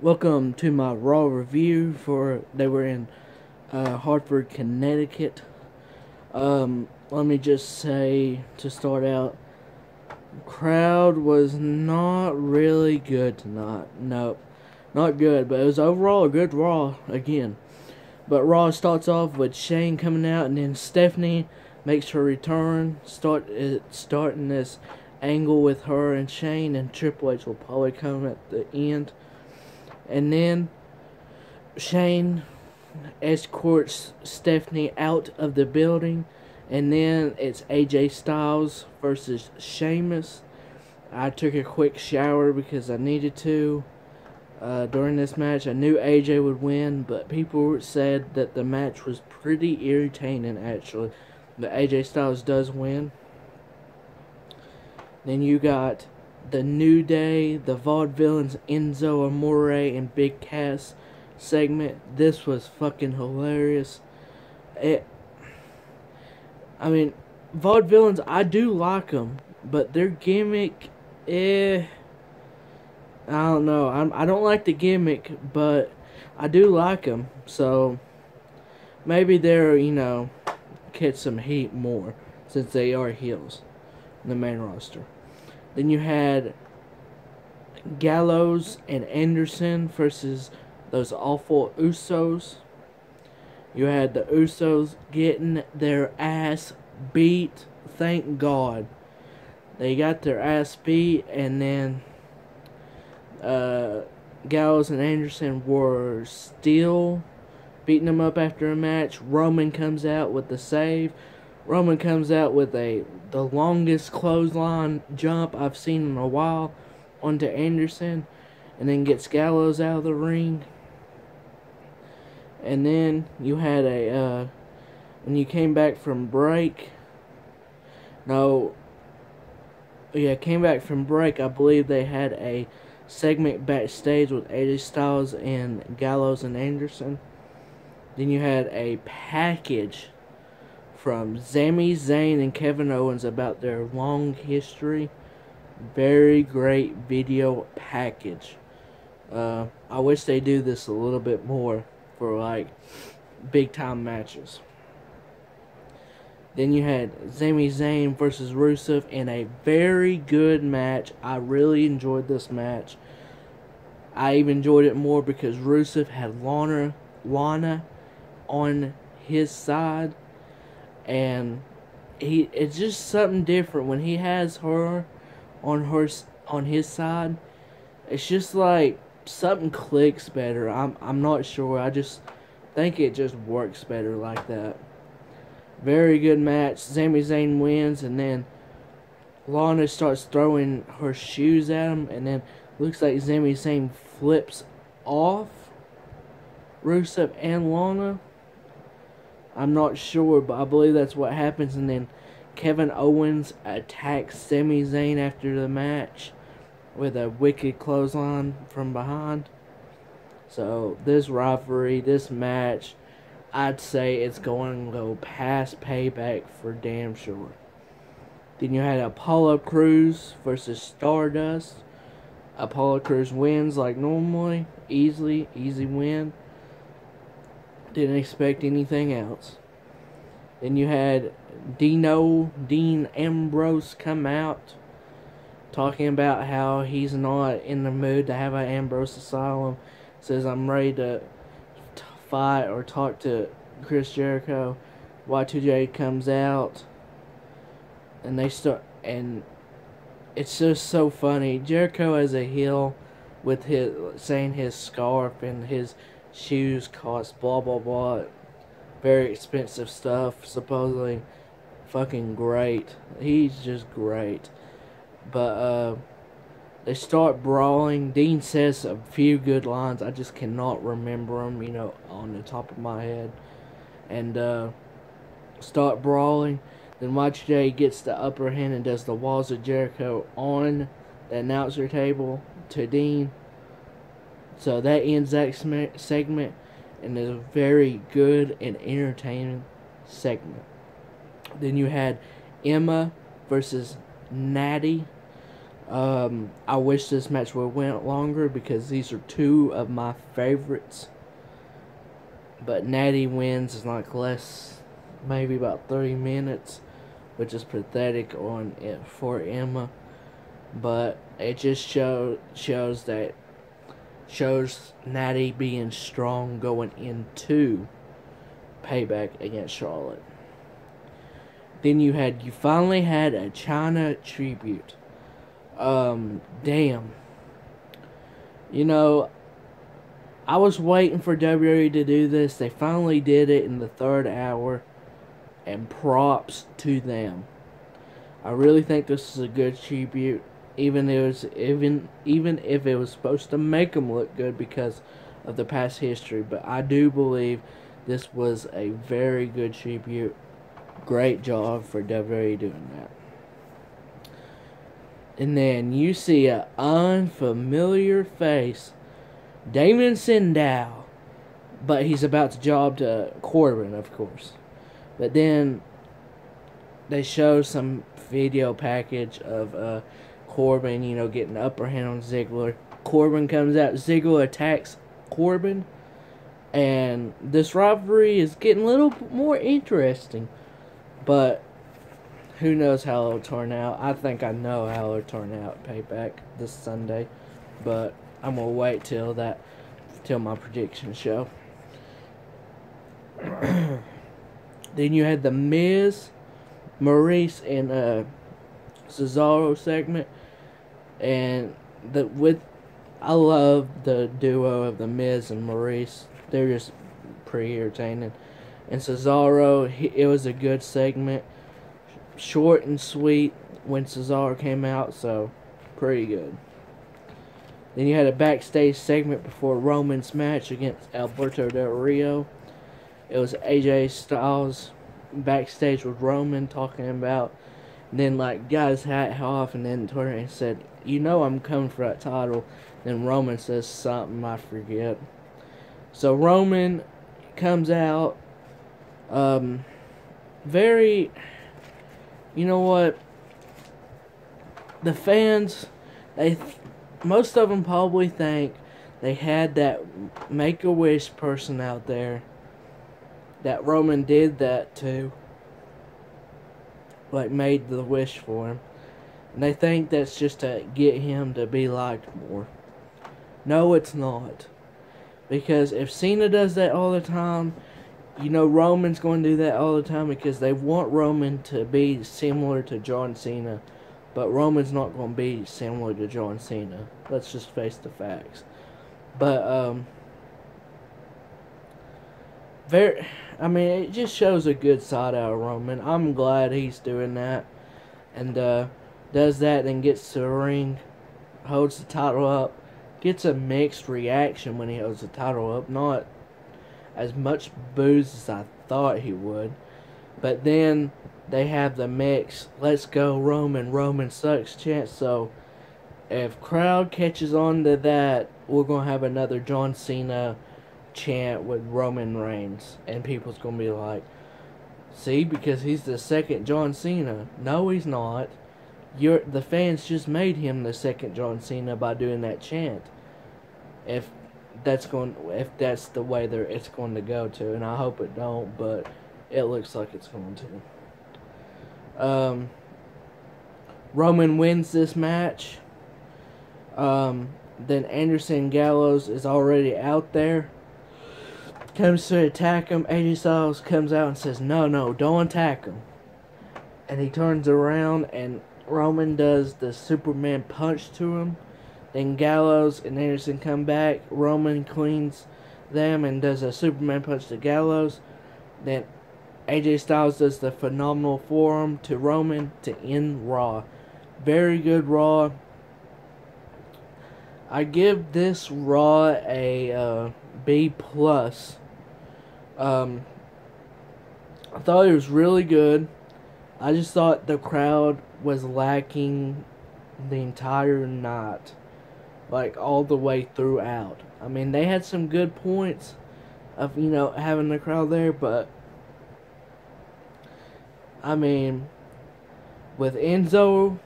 Welcome to my Raw review for they were in Hartford, Connecticut. Let me just say to start out, crowd was not really good tonight. Nope, not good. But it was overall a good Raw again. But Raw starts off with Shane coming out, and then Stephanie makes her return. Starting this angle with her and Shane, and Triple H will probably come at the end. And then Shane escorts Stephanie out of the building. And then it's AJ Styles versus Sheamus. I took a quick shower because I needed to during this match. I knew AJ would win, but people said that the match was pretty irritating actually. But AJ Styles does win. Then you got the New Day, the Vaudevillains, Enzo Amore, and Big Cass segment. This was fucking hilarious. Vaudevillains, I do like them, but their gimmick, I don't know. I don't like the gimmick, but I do like them. So maybe they're, catch some heat more since they are heels in the main roster. Then you had Gallows and Anderson versus those awful Usos. You had the Usos getting their ass beat. Thank God. They got their ass beat, and then Gallows and Anderson were still beating them up after a match. Roman comes out with the save. Roman comes out with the longest clothesline jump I've seen in a while onto Anderson, and then gets Gallows out of the ring. And then you had when you came back from break. Came back from break. I believe they had a segment backstage with AJ Styles and Gallows and Anderson. Then you had a package from Sami Zayn and Kevin Owens about their long history. Very great video package. I wish they do this a little bit more for big time matches. Then you had Sami Zayn versus Rusev in a very good match. I really enjoyed this match. I even enjoyed it more because Rusev had Lana on his side. And it's just something different when he has her on his side. It's just like something clicks better. I'm not sure. I just think it just works better like that. Very good match. Sami Zayn wins, and then Lana starts throwing her shoes at him, and then looks like Sami Zayn flips off Rusev and Lana. I'm not sure, but I believe that's what happens. And then Kevin Owens attacks Sami Zayn after the match with a wicked clothesline from behind. So this rivalry, this match, I'd say it's going to go past Payback for damn sure. Then you had Apollo Crews versus Stardust. Apollo Crews wins like normally. Easy win. Didn't expect anything else. Then you had Dean Ambrose come out talking about how he's not in the mood to have an Ambrose Asylum. Says, I'm ready to fight or talk to Chris Jericho. Y2J comes out, and they start, and it's just so funny. Jericho as a heel with saying his scarf and his shoes cost blah blah blah, very expensive stuff, supposedly fucking great. He's just great. But they start brawling. Dean says a few good lines. I just cannot remember them, on the top of my head. And start brawling. Then Y2J gets the upper hand and does the Walls of Jericho on the announcer table to Dean. So that ends that segment, and is a very good and entertaining segment. Then you had Emma versus Nattie. I wish this match would have went longer because these are two of my favorites. But Nattie wins in like less, maybe about 30 minutes, which is pathetic on it for Emma. But it just shows Nattie being strong going into Payback against Charlotte. Then you finally had a China tribute. Damn. You know, I was waiting for WWE to do this. They finally did it in the third hour, and props to them. I really think this is a good tribute, even if it was supposed to make them look good because of the past history. But I do believe this was a very good tribute. Great job for WWE doing that. And then you see an unfamiliar face, Damon Sandow, but he's about to job to Corbin, of course. But then they show some video package of Corbin, getting the upper hand on Ziggler. Corbin comes out, Ziggler attacks Corbin, and this rivalry is getting a little more interesting. But who knows how it'll turn out. I think I know how it'll turn out Payback this Sunday. But I'm going to wait till my prediction show. Then you had the Miz, Maurice, and Cesaro segment. And I love the duo of the Miz and Maurice. They're just pretty entertaining. And Cesaro, it was a good segment. Short and sweet when Cesaro came out, so pretty good. Then you had a backstage segment before Roman's match against Alberto Del Rio. It was AJ Styles backstage with Roman talking about, and then got his hat off and then turned and said, I'm coming for that title. Then Roman says something, I forget. So Roman comes out, very, you know what, the fans, most of them probably think they had that Make-A-Wish person out there that Roman did that to, made the wish for him, and they think that's just to get him to be liked more. No, it's not, because if Cena does that all the time, Roman's going to do that all the time because they want Roman to be similar to John Cena. But Roman's not going to be similar to John Cena. Let's just face the facts. But, it just shows a good side out of Roman. I'm glad he's doing that. And, does that and gets to the ring, holds the title up, gets a mixed reaction when he holds the title up. Not as much boos as I thought he would. But then they have the mix, let's go Roman sucks chant. So if crowd catches on to that, we're going to have another John Cena chant with Roman Reigns. And people's going to be like, see, because he's the second John Cena. No, he's not. The fans just made him the second John Cena by doing that chant. If that's the way it's going to go to, and I hope it don't, but it looks like it's going to. Roman wins this match. Then Anderson Gallows is already out there. Comes to attack him. AJ Styles comes out and says, no, don't attack him. And he turns around and Roman does the Superman punch to him. Then Gallows and Anderson come back. Roman cleans them and does a Superman punch to Gallows. Then AJ Styles does the phenomenal forearm to Roman to end Raw. Very good Raw. I give this Raw a B+. I thought it was really good. I just thought the crowd was lacking the entire night. All the way throughout. I mean, they had some good points of, having the crowd there, but I mean, with Enzo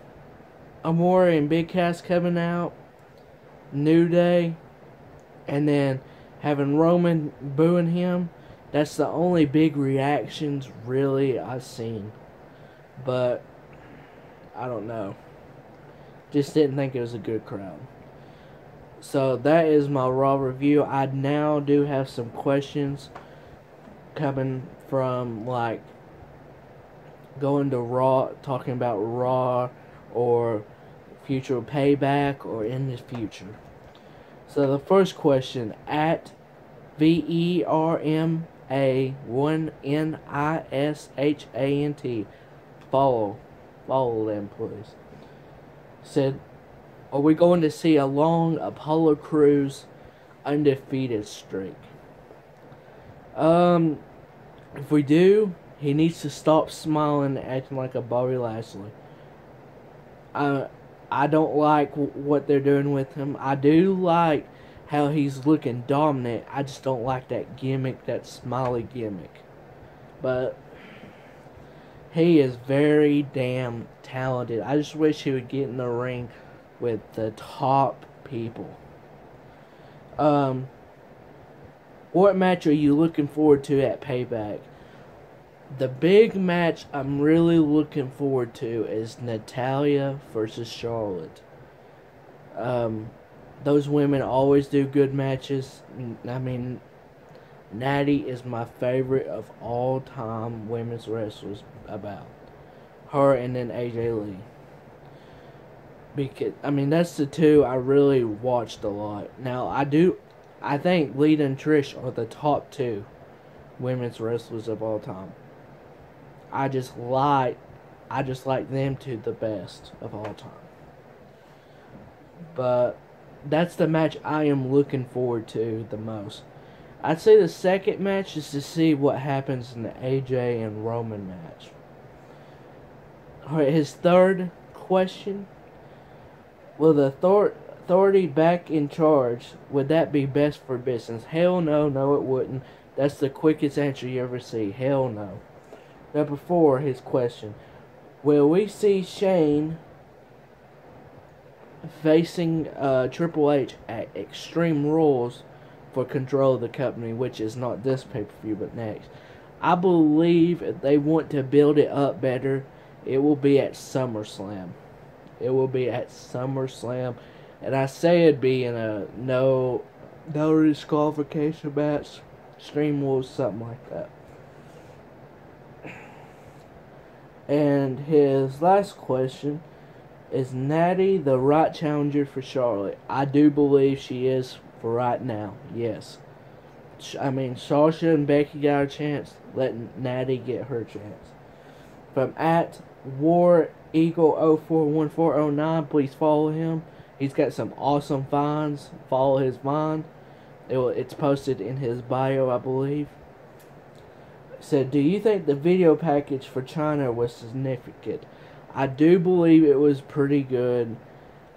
Amore and Big Cass coming out, New Day, and then having Roman booing him. That's the only big reactions really I've seen. But I don't know. Just didn't think it was a good crowd. So that is my Raw review. I now do have some questions coming from, like, going to Raw, talking about Raw or future Payback or in the future. So the first question, at VERMA1NISHANT, follow them, please. Said, are we going to see a long Apollo Crews undefeated streak? If we do, he needs to stop smiling and acting like a Bobby Lashley. I don't like what they're doing with him. I do like how he's looking dominant. I just don't like that gimmick, that smiley gimmick. But he is very damn talented. I just wish he would get in the ring with the top people. What match are you looking forward to at Payback? The big match I'm really looking forward to is Natalya versus Charlotte. Those women always do good matches. I mean, Nattie is my favorite of all time women's wrestlers about. Her and then AJ Lee. Because, I mean, that's the two I really watched a lot. Now, I think Lita and Trish are the top two women's wrestlers of all time. I just like them two the best of all time. But that's the match I am looking forward to the most. I'd say the second match is to see what happens in the AJ and Roman match. Alright, his third question. Will the authority back in charge, would that be best for business? Hell no, no it wouldn't. That's the quickest answer you ever see. Hell no. Number 4, his question. Will we see Shane facing Triple H at Extreme Rules for control of the company, which is not this pay-per-view but next? I believe if they want to build it up better, it will be at SummerSlam. It will be at SummerSlam. And I say it'd be in a no disqualification match, Extreme Rules, something like that. And his last question, is Nattie the right challenger for Charlotte? I do believe she is for right now, yes. I mean, Sasha and Becky got a chance, let Nattie get her chance. From at War Eagle 041409, please follow him. He's got some awesome finds. Follow his find. It's posted in his bio, I believe. Said, do you think the video package for China was significant? I do believe it was pretty good.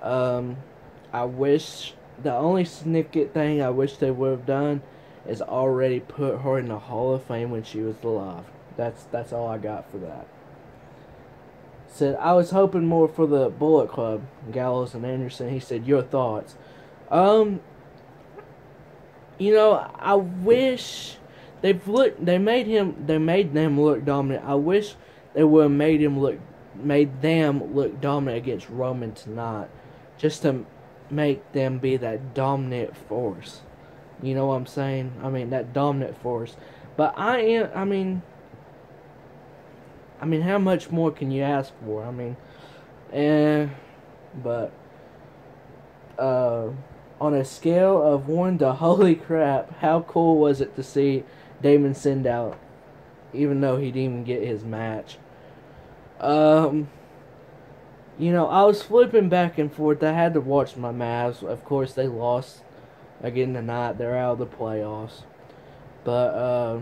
I wish, the only significant thing I wish they would have done is already put her in the Hall of Fame when she was alive. That's all I got for that. Said, I was hoping more for the Bullet Club, Gallows and Anderson. He said, your thoughts? You know, I wish they made them look dominant. I wish they would have made them look dominant against Roman tonight, just to make them be that dominant force. You know what I'm saying? I mean, that dominant force. But I mean, how much more can you ask for? I mean, but on a scale of 1 to holy crap, how cool was it to see Damon Sandow, even though he didn't even get his match? You know, I was flipping back and forth. I had to watch my Mavs. Of course, they lost again tonight. They're out of the playoffs. But I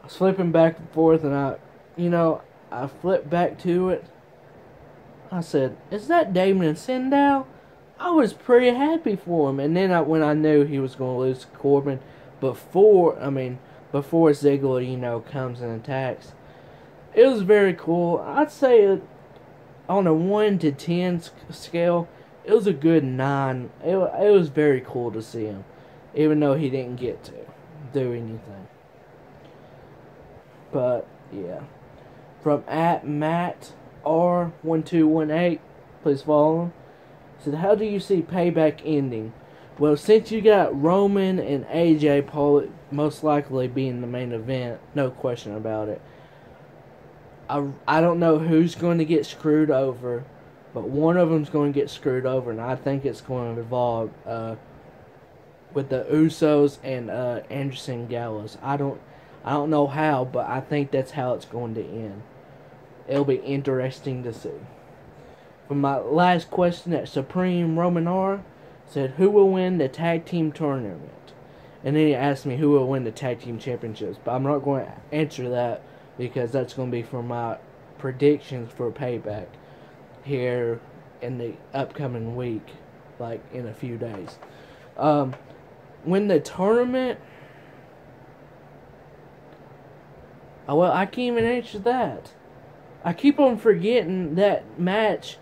was flipping back and forth, and I flipped back to it. I said, is that Damon Sandow? I was pretty happy for him. And then when I knew he was going to lose to Corbin, before Ziggler, comes and attacks, it was very cool. I'd say on a 1 to 10 scale, it was a good 9. It was very cool to see him, even though he didn't get to do anything. But yeah, from @Matt R1218, please follow him. Said, how do you see Payback ending? Well, since you got Roman and AJ Paul most likely being the main event, no question about it. I don't know who's going to get screwed over, but one of them's going to get screwed over, and I think it's going to involve with the Usos and Anderson Gallows. I don't know how, but I think that's how it's going to end. It'll be interesting to see. For my last question at Supreme Roman R, said, who will win the tag team tournament? And then he asked me who will win the tag team championships, but I'm not going to answer that because that's going to be for my predictions for Payback here in the upcoming week, like in a few days. Win the tournament? Oh, well, I can't even answer that. I keep on forgetting that match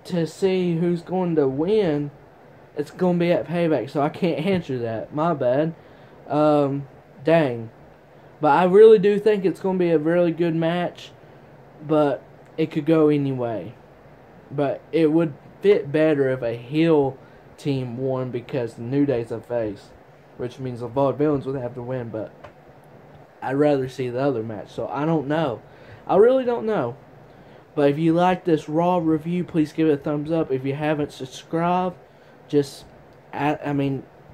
to see who's going to win. It's going to be at Payback, so I can't answer that. My bad. Dang. But I really do think it's going to be a really good match, but it could go any way. But it would fit better if a heel team won because the New Day's a face, which means the Vaudevillains would have to win, but I'd rather see the other match, so I don't know. I really don't know. But if you like this Raw review, please give it a thumbs up. If you haven't subscribed, just,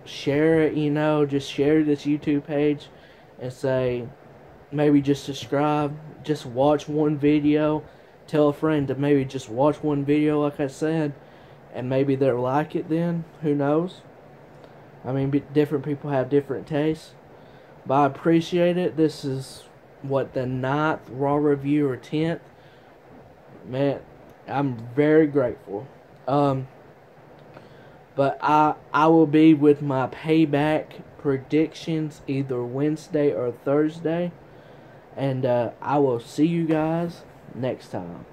share it, just share this YouTube page and say, maybe just subscribe, just watch one video, tell a friend to maybe just watch one video like I said, and maybe they'll like it then, who knows. Different people have different tastes, but I appreciate it. This is, the 9th Raw review or 10th. Man, I'm very grateful. But I will be with my Payback predictions either Wednesday or Thursday. And I will see you guys next time.